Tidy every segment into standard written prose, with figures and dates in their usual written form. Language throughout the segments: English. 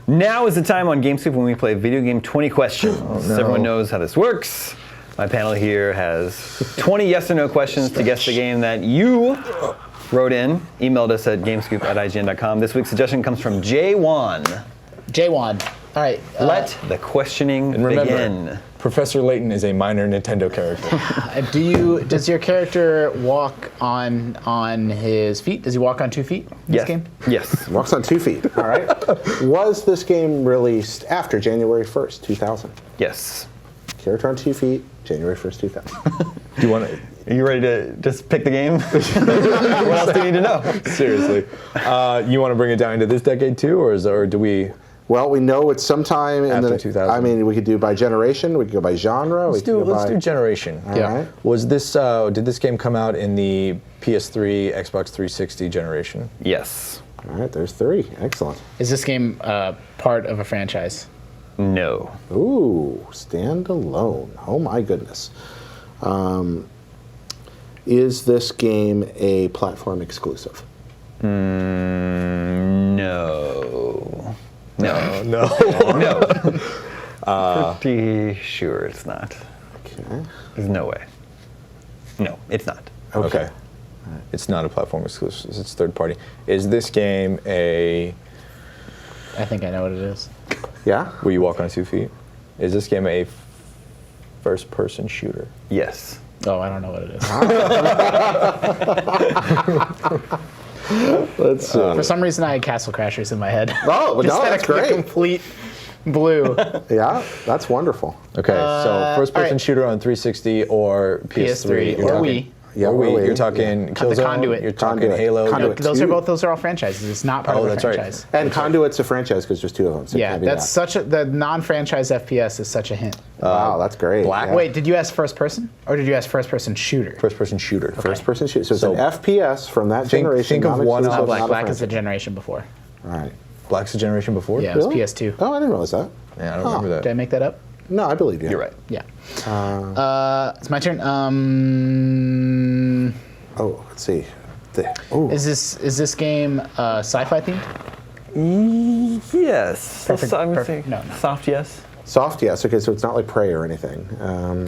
Now is the time on GameScoop when we play video game 20 questions. Everyone knows how this works. My panel here has 20 yes or no questions to guess the game that you wrote in. Emailed us at gamescoop@ign.com. This week's suggestion comes from J1. J1. All right. Let the questioning begin. Professor Layton is a minor Nintendo character. Does your character walk on his feet? Does he walk on 2 feet in this game? Yes. Walks on 2 feet. All right. Was this game released after January 1st, 2000? Yes. Character on 2 feet, January 1st, 2000. Do you want to? Are you ready to just pick the game? What else do you need to know? Seriously. You want to bring it down into this decade too, or do we? Well, we know it's sometime in After the 2000. I mean, we could do by generation. We could go by genre. Let's do generation. All right. Was this? Did this game come out in the PS3, Xbox 360 generation? Yes. All right. There's 3. Excellent. Is this game part of a franchise? No. Ooh, standalone. Oh my goodness. Is this game a platform exclusive? No. No. No. No. Pretty sure it's not. Okay. There's no way. No, it's not. Okay. It's not a platform exclusive. It's third party. Is this game a? I think I know what it is. Yeah. Where you walk on 2 feet? Is this game a first-person shooter? Yes. Oh, I don't know what it is. Let's see. For some reason, I had Castle Crashers in my head. Oh, well, no, that's great. Complete blue. Yeah, that's wonderful. Okay, so first-person all right. shooter on 360 or PS3. PS3 or Wii. Yeah, Or Wii. Wii. You're talking Killzone. Conduit. You're talking Conduit. Halo. Conduit. Those are 2. those are all franchises. It's not part Oh, of a that's right. franchise. And Conduit's a franchise because there's 2 of them. So it Yeah, can't be that's that. the non-franchise FPS is such a hint. Wow, that's great. Black? Yeah. Wait, did you ask first person or did you ask first person shooter? First-person shooter. First person shoot. So it's So an FPS from that generation. think of one non-exclusive, of- Black. not a Black is the franchise. generation before. All right. Black's the generation before? Yeah, it was Really? PS2. Oh, I didn't realize that. Yeah, I don't remember Did I that. make that up? No, I believe you. You're right. Yeah. It's my turn. Oh, let's see. Is this game sci-fi themed? Yes. Perfect- I'm perfect- saying no, no. soft yes. Soft, yes. Okay, so it's not like Prey or anything.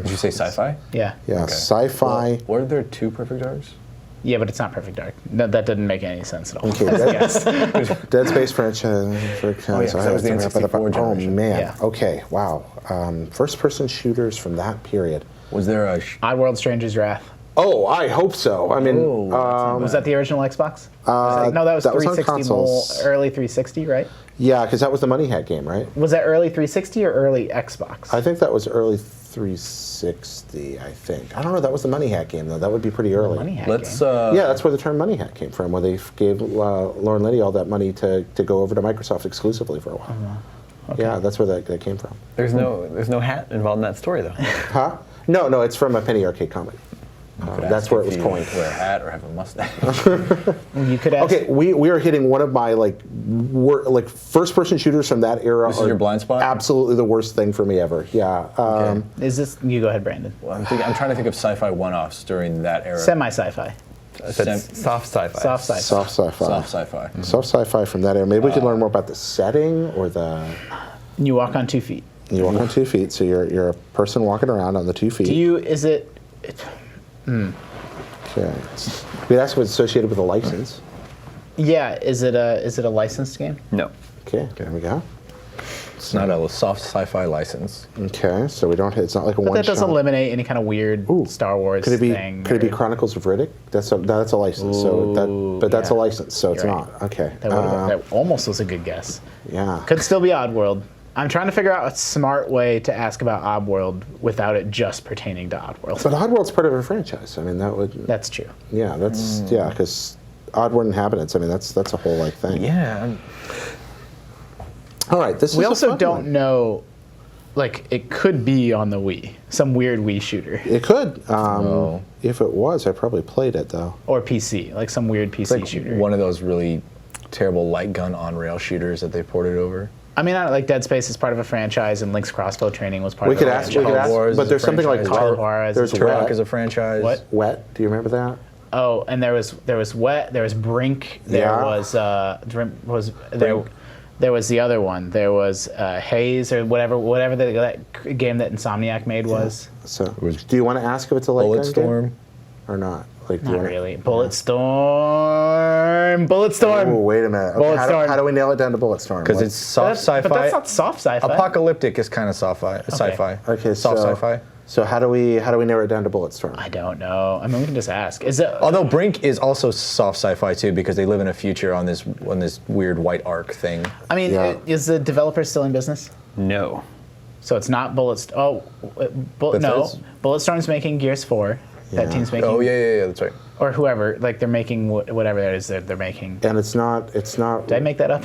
Did you say sci-fi? Yeah. Yeah, sci-fi. Were there 2 Perfect Darks? Yeah, but it's not Perfect Dark. No, that didn't make any sense at all. Okay, Yes. Dead Space franchise. that was the N64 Oh generation. man. Yeah. Okay. Wow. First-person shooters from that period. Was there a? Oddworld: Stranger's Wrath. Oh, I hope so. I mean, Was that the original Xbox? No, that was that was on 360, consoles. early 360, right? yeah, because that was the Money Hat game, right? Was that early 360 or early Xbox? I think that was early 360. I think. I don't know. That was the Money Hat game, though. That would be pretty early. Money Hat Let's. game. Yeah, that's where the term Money Hat came from, where they gave Lauren Liddy all that money to go over to Microsoft exclusively for a while. Yeah, that's where that came from. There's no hat involved in that story though. Huh? No, it's from a Penny Arcade comic. That's where it was coined. Wear a hat or have a mustache. You could ask. Okay, we are hitting one of my first-person shooters from that era. This is are your blind spot? Absolutely the worst thing for me ever. Yeah. Is this? You go ahead, Brandon. Well, I'm trying to think of sci-fi one-offs during that era. Semi-sci-fi. I said soft sci-fi. Soft sci-fi. Soft sci-fi. Soft sci-fi. Soft sci-fi from that era. Maybe we could learn more about the setting or the. You walk on 2 feet. You walk on 2 feet, so you're a person walking around on the 2 feet. Is it? Okay. We'd ask if it's associated with a license. Yeah. Is it a licensed game? No. Okay, there we go. It's not a soft sci-fi license. Okay, so we don't. It's not like a But one. that doesn't eliminate any kind of weird Star Wars Could it be? thing. Could it be or- Chronicles of Riddick? That's a license. That's a yeah. license. So it's You're not. right. Okay. That almost was a good guess. Yeah. Could still be Oddworld. I'm trying to figure out a smart way to ask about Oddworld without it just pertaining to Oddworld. But Oddworld's part of a franchise. I mean, that would. That's true. Yeah, that's yeah, because Oddworld Inhabitants. I mean, that's a whole like thing. Yeah. All right. This is We a also fun don't one. know. Like, it could be on the Wii. Some weird Wii shooter. It could. If it was, I probably played it though. Or PC. Like some weird PC Like shooter. one of those really terrible light gun on rail shooters that they ported over. I mean, like Dead Space is part of a franchise, and Link's Crossbow Training was part We of could a ask. We franchise. could ask. Wars But is a there's something like franchise. Call of Juarez There's is a Turok Wet. is a franchise. What? Wet. Do you remember that? Oh, and there was Wet, there was Brink, there Yeah. was There was the other one. There was Haze or whatever that game that Insomniac made was. So, do you want to ask if it's a light gun game Bulletstorm. or not? Like, do you Not wanna- really. Bulletstorm. Oh, wait a minute. Okay, Bulletstorm. how do we nail it down to Bulletstorm? Because What- it's soft sci-fi. But that's not soft sci-fi. Apocalyptic is kind of sci-fi. okay. Soft so, sci-fi. So how do we narrow it down to Bulletstorm? I don't know. I mean, we can just ask. Is it? Although Brink is also soft sci-fi too, because they live in a future on this weird white arc thing. I mean, Yeah. is the developer still in business? No. So it's not Bulletstorm. Oh, no. Bethesda? Bulletstorm's making Gears 4. Yeah. That team's making. Oh yeah, that's right. Or whoever. Like they're making whatever that is that they're making. And it's not. Did I make that up?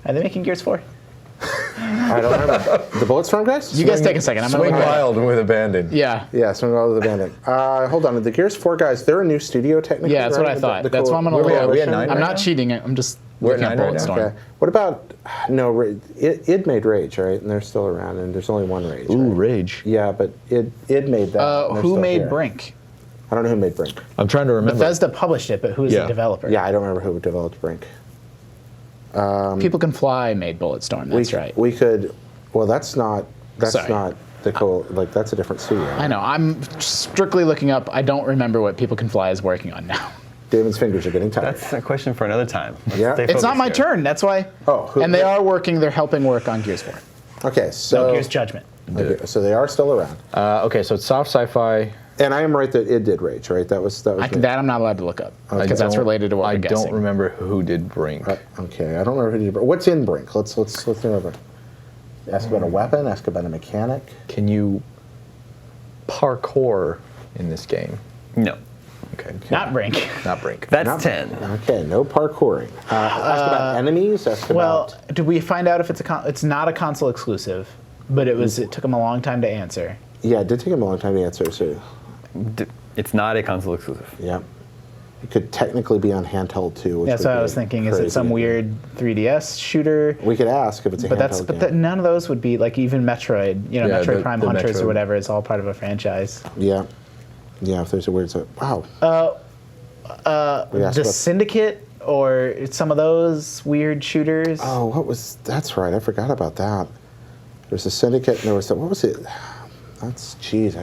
Are they making Gears 4? I don't remember. The Bulletstorm guys? You guys take a second. I'm gonna Swing look it up. Wild with Abandon. Yeah. Yeah, Swing Wild with Abandon. Hold on. The Gears 4 guys, they're a new studio technically. Yeah, that's what right? I thought. The That's why I'm gonna Where look we at? up. We at 9 I'm right not now? cheating. I'm just We're at looking at 9 right now? Bulletstorm. Okay. What about id made Rage, right? And they're still around, and there's only one Rage. Ooh, right? Rage. Yeah, but id made that. and they're Who still made here. Brink? I don't know who made Brink. I'm trying to remember. Bethesda published it, but who's Yeah. the developer? Yeah, I don't remember who developed Brink. People Can Fly made Bulletstorm. That's right. We could. Well, that's not. That's Sorry. not the like. That's a different studio. I know. I'm strictly looking up. I don't remember what People Can Fly is working on now. David's fingers are getting tired. That's a question for another time. Let's Yeah. stay It's not focused my here. turn. That's why. Oh, and they are working. They're helping work on Gears 4. Okay, so Gears Judgment. okay, so they are still around. Okay, so it's soft sci-fi. And I am right that it did Rage, right? That was. That I'm not allowed to look up I because that's don't- related to what I we're guessing. don't remember who did Brink. Okay, I don't remember who did. What's in Brink? Let's remember. Ask about a weapon. Ask about a mechanic. Can you parkour in this game? No. Okay. Not Brink. Not Brink. That's Not- 10. Okay, no parkouring. Ask about enemies. Ask Well, about. did we find out if it's not a console exclusive, but it took them a long time to answer. Yeah, it did take him a long time to answer. So, It's not a console exclusive. yeah, it could technically be on handheld too. Which That's would what I be was thinking. Is crazy. it some weird 3DS shooter? We could ask if it's a But handheld game. none of those would be like even Metroid. You know, Yeah, Metroid the- Prime the Hunters or Metroid. whatever. It's all part of a franchise. Yeah, yeah. If there's a weird, wow. We asked The about- Syndicate or some of those weird shooters. Oh, what was? That's right. I forgot about that. There's a Syndicate, and there was what was it? That's geez.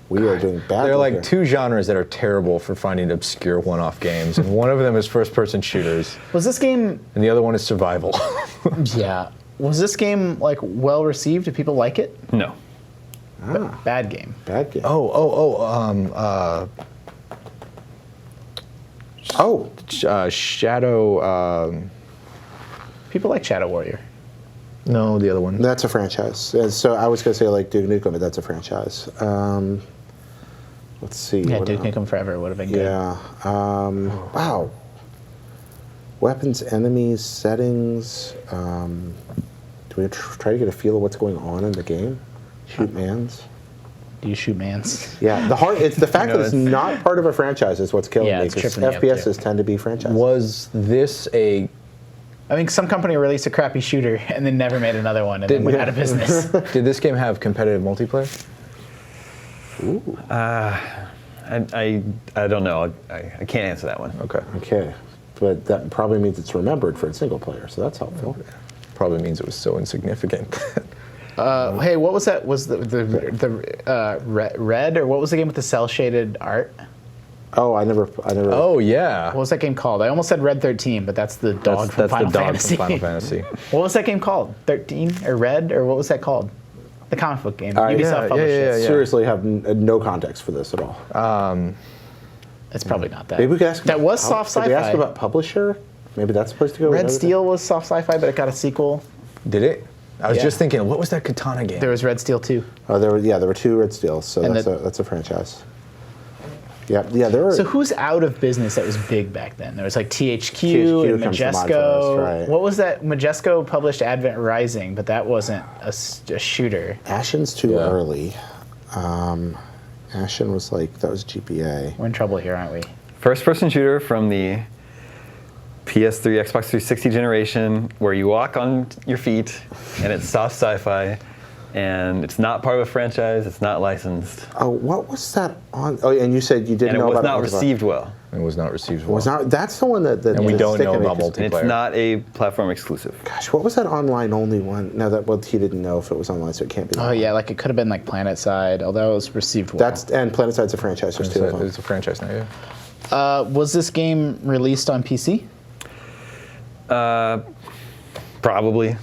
We are doing bad. There are like here. two genres that are terrible for finding obscure one-off games, and one of them is first-person shooters, Was this game? and the other one is survival. Yeah. Was this game like well received? Did people like it? No. Bad game. Bad game. Shadow. People like Shadow Warrior. No, the other one. That's a franchise. And so I was gonna say like Duke Nukem, but that's a franchise. Let's see. Yeah, what Duke else? Nukem Forever would have been good. Yeah. Wow. Weapons, enemies, settings. Do we try to get a feel of what's going on in the game? Shoot mans. Do you shoot mans? Yeah. It's the fact know, that it's it's- not part of a franchise is what's killing Yeah, me. it's Because tripping me up, FPSs too. tend to be franchises. Was this a? I mean, some company released a crappy shooter and then never made another one and then went out of business. Did this game have competitive multiplayer? I don't know. I can't answer that one. Okay. Okay. But that probably means it's remembered for its single player, so that's helpful. Probably means it was so insignificant. Hey, what was that? Was the Red or what was the game with the cell shaded art? Oh, I never. Oh yeah. What was that game called? I almost said Red 13, but that's the dog from That's Final the dog Fantasy. from Final Fantasy. What was that game called? 13 or Red or what was that called? The comic book game. yeah, Ubisoft published it. yeah. Seriously, have no context for this at all. It's probably not that. Maybe we could ask. That about was soft Did we ask sci-fi. about publisher? Maybe that's the place to go. Red Steel was soft sci-fi, but it got a sequel. Did it? I was Yeah. just thinking, what was that Katana game? There was Red Steel 2. Oh, there were two Red Steels, so And that's a franchise. Yeah, there were. So who's out of business that was big back then? There was like THQ, THQ and comes to mind for Majesco. us, right. What was that? Majesco published Advent Rising, but that wasn't a shooter. Ashen's too Yeah. early. Ashen was that was GPA. We're in trouble here, aren't we? First-person shooter from the PS3, Xbox 360 generation, where you walk on your feet, and it's soft sci-fi, and it's not part of a franchise. It's not licensed, Oh, what was that on? Oh, and you said you didn't and it know was about not received well. It was not received well. Was not. That's the one that. And we that's don't know sticking me, about 'cause- And it's multiplayer. not a platform exclusive. Gosh, what was that online only one? No, that well, he didn't know if it was online, so it can't be. That Oh one. yeah, like it could have been like PlanetSide, although it was received well. That's and PlanetSide's a franchise. There's two of them. It's a franchise now, yeah. Was this game released on PC? Probably.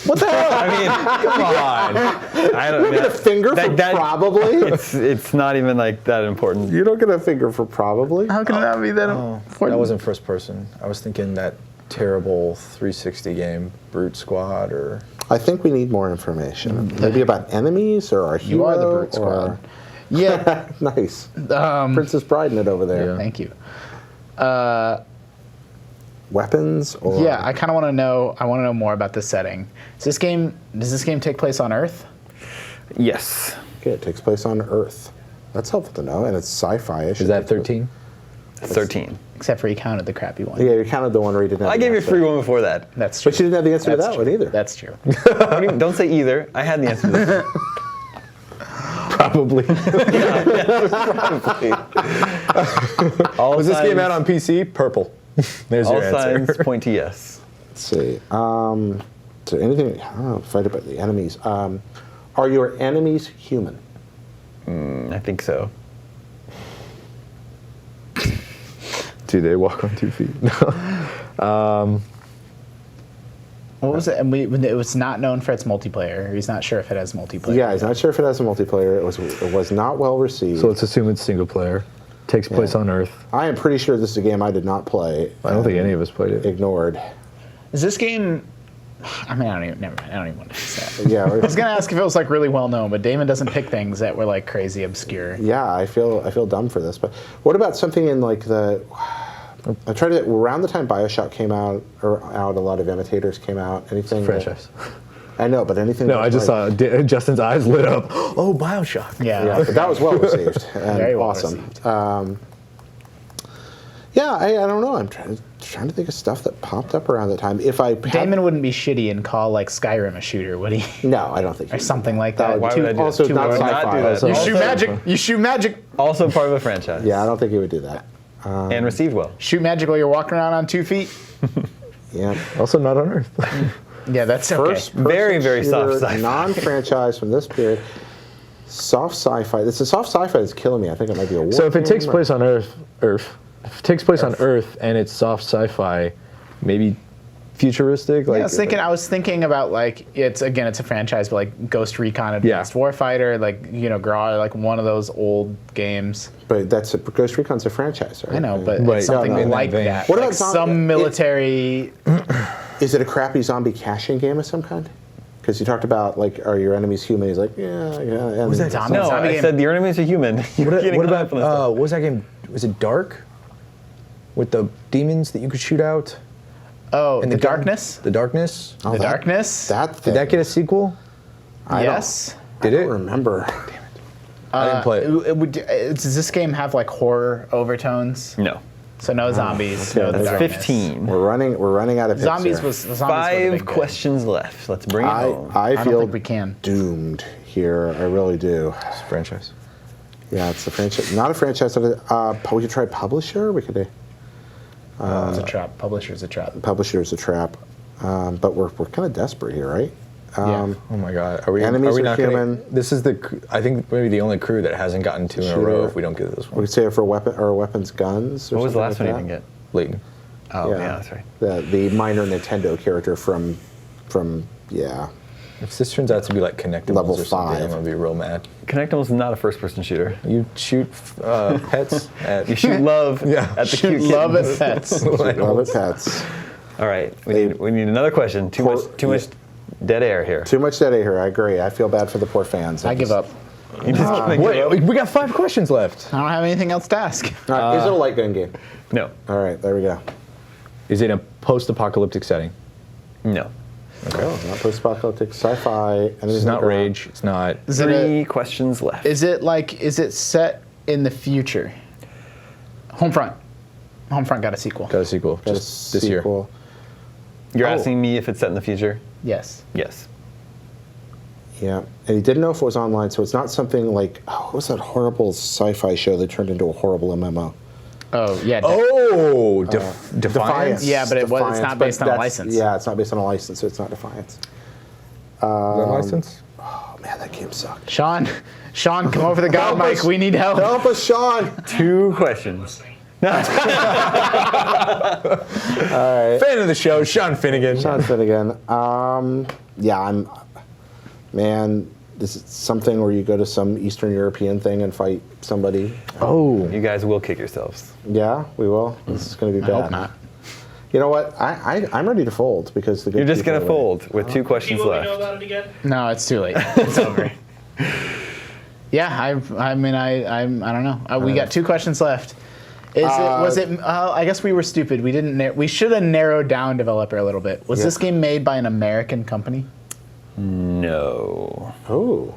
What the hell? I mean, come on. I don't Get a finger for probably. It's not even like that important. You don't get a finger for probably. How can that be that That important? wasn't first person. I was thinking that terrible 360 game, Brute Squad, or I think we need more information. Maybe about enemies or our hero. You are the Brute or- Squad. Yeah. Nice. Princess Bride in it over there. Yeah. Thank you. Weapons or Yeah, I kind of want to know. I want to know more about this setting. Does this game take place on Earth? Yes. Okay, it takes place on Earth. That's helpful to know, and it's sci-fi-ish. is that 13? 13. Except for you counted the crappy one. Yeah, you counted the one where you didn't have I the gave you a answer. free one before that. That's true. But you didn't have the answer to That's that true. one either. That's true. Don't say either. I had the answer to this. Probably. All Was this game signs- out on PC? Purple. There's All your answer. signs point to yes. Let's see. So anything? I don't know. Fight about the enemies. Are your enemies human? I think so. Do they walk on 2 feet? What was it? And it was not known for its multiplayer. He's not sure if it has multiplayer. Yeah, he's not sure if it has a multiplayer. It was not well received. So let's assume it's single player. Takes place on Earth. I am pretty sure this is a game I did not play. I don't think any of us played it. Ignored. Is this game? I mean, I don't even. Never mind. I don't even want to ask that. Yeah. I was gonna ask if it was like really well known, but Damon doesn't pick things that were like crazy obscure. Yeah, I feel dumb for this. But what about something in like the? I tried to around the time BioShock came out, a lot of imitators came out. Anything? Franchise. I know, but anything. No, that's I just like- saw Justin's eyes lit up. Oh, BioShock. Yeah, but that was well received and Very well awesome. received. Yeah, I don't know. I'm trying to think of stuff that popped up around the time. If I had- Damon wouldn't be shitty and call like Skyrim a shooter, would he? no, I don't think Or he would. something like that. Why Too- would I do also that? not Why would I sci-fi. do that? Also- You shoot Also- magic. You shoot magic. Also part of a franchise. Yeah, I don't think he would do that. And received well. Shoot magic while you're walking around on 2 feet. Yeah. Also not on Earth. Yeah, that's okay. First Very, very soft shooter, sci-fi. non-franchise from this period. Soft sci-fi. It's a soft sci-fi that's killing me. I think it might be a war So if it takes game or- place on Earth, if it takes place on Earth and it's soft sci-fi, maybe futuristic. Like, I was thinking about like it's a franchise, but like Ghost Recon Advanced Warfighter, like Gra, like one of those old games. But Ghost Recon's a franchise, right? I know, but Right. it's something No, no. like In that vein. that. What like about some military? Is it a crappy zombie caching game of some kind? Because you talked about like, are your enemies human? He's like, yeah. And that zombie? No, Zombie I game. said the enemies are human. You're getting What hung up about, on this stuff. what was that game? Was it Dark? With the demons that you could shoot out? Oh, And the gun? Darkness. The Darkness? Oh, The that- Darkness. That Did that get a sequel? I don't- Yes. Did I it? don't remember. I didn't play it. Does this game have like horror overtones? No. So no zombies. okay, no the that's darkness. 15. We're running out of picks Zombies here. was zombies would've Five been good. questions left. Let's bring it home. I I don't feel think we can. doomed here. I really do. It's a franchise. Yeah, it's a franchise. Not a franchise. We could try publisher. We could. It's a trap. Publisher's a trap. Publisher's a trap. But we're kind of desperate here, right? Yeah. Oh my God! Are we? Enemies are we are not human. Gonna, this is I think maybe the only crew that hasn't gotten two in a row. Shooter. If we don't get this We one, could say it for weapons, guns. Or What was the something last like one you that. didn't get? Leighton. Oh, yeah, that's right. The minor Nintendo character from yeah. If this turns out to be like Connectables Level or something, 5. I'm gonna be real mad. Connectables is not a first-person shooter. You shoot pets at You shoot love Yeah. at the Shoot cute love kittens. at pets. Love it, pets. All right, we need another question. Too much dead air here. Too much dead air here. I agree. I feel bad for the poor fans. I give up. You just gonna give up? Wait, we got 5 questions left. I don't have anything else to ask. All right, is it a light gun game? No, All right, there we go. Is it a post-apocalyptic setting? no. Oh, not post-apocalyptic sci-fi. It's not Rage. It's not. Is it Three questions left. is it set in the future? Homefront. Homefront got a sequel. Got a sequel just this year. You're Oh. asking me if it's set in the future? Yes. Yes. Yeah, and he didn't know if it was online, so it's not something like, what was that horrible sci-fi show that turned into a horrible MMO? Oh yeah. Oh, Defiance. Yeah, but it's Defiance, not but based on a that's- license. Yeah, it's not based on a license, so it's not Defiance. The license? Oh man, that game sucked. Sean, come over the god mic. We need help. Help us, Sean! 2 questions. Fan of the show, Sean Finnegan. Sean Finnegan. Yeah, man, this is something where you go to some Eastern European thing and fight somebody. Oh, You guys will kick yourselves. Yeah, we will. This is going to be I bad. hope not. You know what? I'm ready to fold because the good You're just people going to are winning. fold with 2 questions What we know left. about it again? No, it's too late. It's over. Yeah, I mean, I don't know. We got 2 questions left. Was it? I guess we were stupid. We didn't. We should have narrowed down developer a little bit. Was Yeah. this game made by an American company? No. Oh.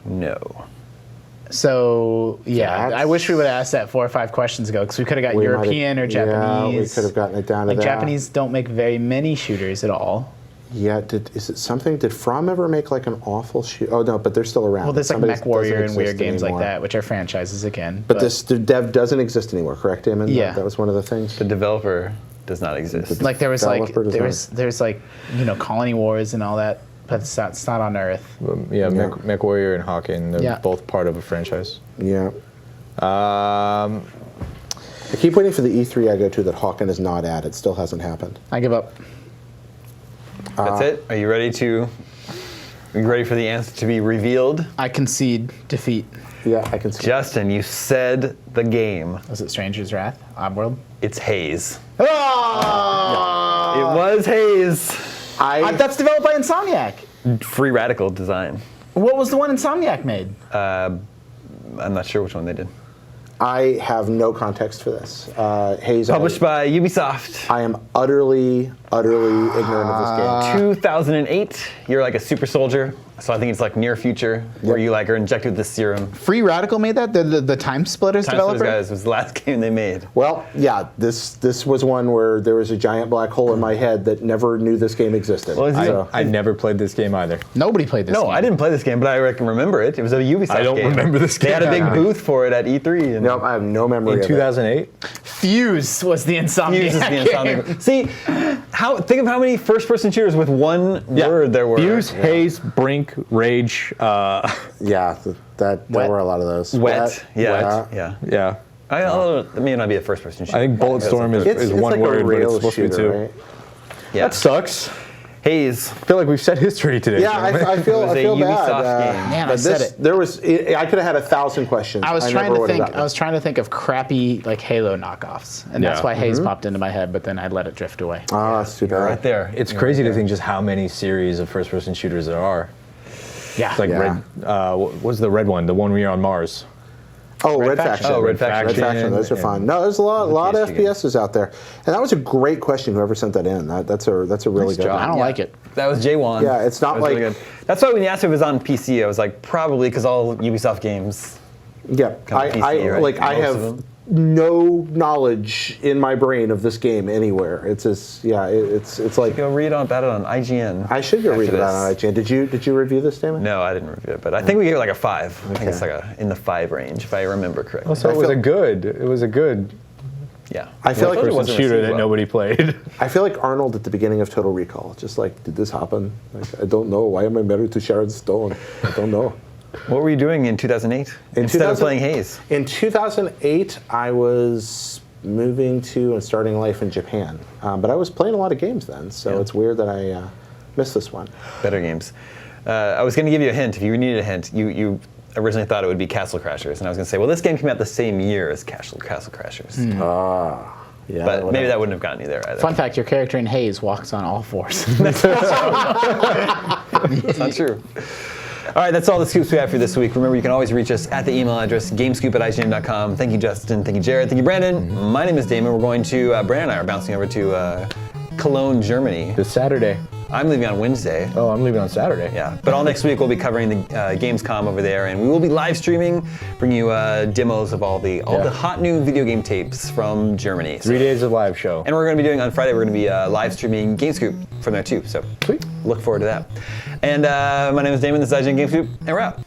No. So yeah, That's- I wish we would have asked that 4 or 5 questions ago because we could have got We might have- European or Japanese. Yeah, we could have gotten it down to Like that. Japanese don't make very many shooters at all. Yeah, is it something? Did From ever make like an awful shoot? Oh no, but they're still around. Well, there's like Somebody Mech Warrior doesn't and weird exist games anymore. like that, which are franchises again. But the dev doesn't exist anymore, correct, Damon? Yeah. That was one of the things. The developer does not exist. like there was developer design. there's like Colony Wars and all that, but it's not on Earth. Yeah, Yeah. Mech Warrior and Hawking, they're Yeah. both part of a franchise. Yeah. Um, I keep waiting for the E3 I go to that Hawken is not at. It still hasn't happened. I give up. That's it? Are you ready for the answer to be revealed? I concede defeat. Yeah, I can see. Justin, you said the game. Was it Stranger's Wrath? Oddworld? It's Haze. Oh! It was Haze. That's developed by Insomniac. Free Radical design. What was the one Insomniac made? I'm not sure which one they did. I have no context for this. Hayes, Published by Ubisoft. I am utterly ignorant of this game. 2008. You're like a super soldier. So I think it's like near future, where you like are injected with this serum. Free Radical made that? The Time Splitters Time developer? Splitters guys was the last game they made. Well, yeah, this was one where there was a giant black hole in my head that never knew this game existed. Well, is it- So- I never played this game either. Nobody played this No, game. I didn't play this game, but I can remember it. It was a Ubisoft game. I don't remember this They had a game. big booth for it at E3. And no, I have no memory In of it. 2008? Fuse was the Insomniac Fuse is the game. Insomniac. See, think of how many first-person shooters with one word there were. Fuse, Haze, Brink, Rage. Yeah, there Wet. were a lot of those. Wet. Yeah. Wet. Yeah. Yeah. It may not be a first-person shooter. I think Bulletstorm is one like word, a but it's rail supposed to be shooter, 2. right? Yeah. That sucks. Haze. I feel like we've set history today. Yeah, I feel It was a bad. Ubisoft game. Man, I but said this, it. there was. I could have had 1,000 questions. I was trying never to would have think. gotten I was trying to think of crappy like Halo knockoffs, and that's Yeah. why Haze popped into my head. But then I let it drift away. it. Ah, that's too bad. Right there. It's crazy to think just how many series of first-person shooters there are. Yeah. It's like Yeah. what was the red one? The one where you're on Mars. Oh, Red Faction. Faction. Oh, Red Faction. Red Faction. Those are and fun. No, there's a lot of PS2 games. FPSs out there, and that was a great question. Whoever sent that in, that's a really good job. I one. don't like it. That was J1. Yeah, it's not That was like- good. That's why when you asked if it was on PC, I was like, probably because all Ubisoft games. Yeah, Kind of PC, right? like I Most of have them. no knowledge in my brain of this game anywhere. It's just it's like Go read about it on IGN. I should go after read about this. it on IGN. Did you review this, Damon? No, I didn't review it, but I think we gave it like a 5. I think it's Okay. like in the 5 range, if I remember correctly. So I it was feel- a good Yeah. I feel like thought it there's a wasn't shooter received that well. nobody played. I feel like Arnold at the beginning of Total Recall. Just like, did this happen? Like, I don't know. Why am I married to Sharon Stone? I don't know. What were you doing in 2008 instead of 2000 playing Haze? In 2008, I was moving to and starting life in Japan, but I was playing a lot of games then, so Yeah. it's weird that I missed this one. Better games. I was going to give you a hint. If you needed a hint, you originally thought it would be Castle Crashers, and I was going to say, well, this game came out the same year as Castle Crashers, Yeah, but maybe that wouldn't have gotten you there either. Fun fact: your character in Haze walks on all fours. That's not true. All right, that's all the scoops we have for this week. Remember, you can always reach us at the email address, gamescoop@ign.com. Thank you, Justin. Thank you, Jared. Thank you, Brandon. My name is Damon. We're going to, Brandon and I are bouncing over to Cologne, Germany. This Saturday. I'm leaving on Wednesday. Oh, I'm leaving on Saturday. Yeah, but all next week we'll be covering the Gamescom over there, and we will be live streaming, bringing you demos of all the hot new video game tapes from Germany. 3 days of live show. And we're going to be doing on Friday. We're going to be live streaming GameScoop from there too. So Sweet. look forward to that. And my name is Damon. This is IGN GameScoop, and we're out.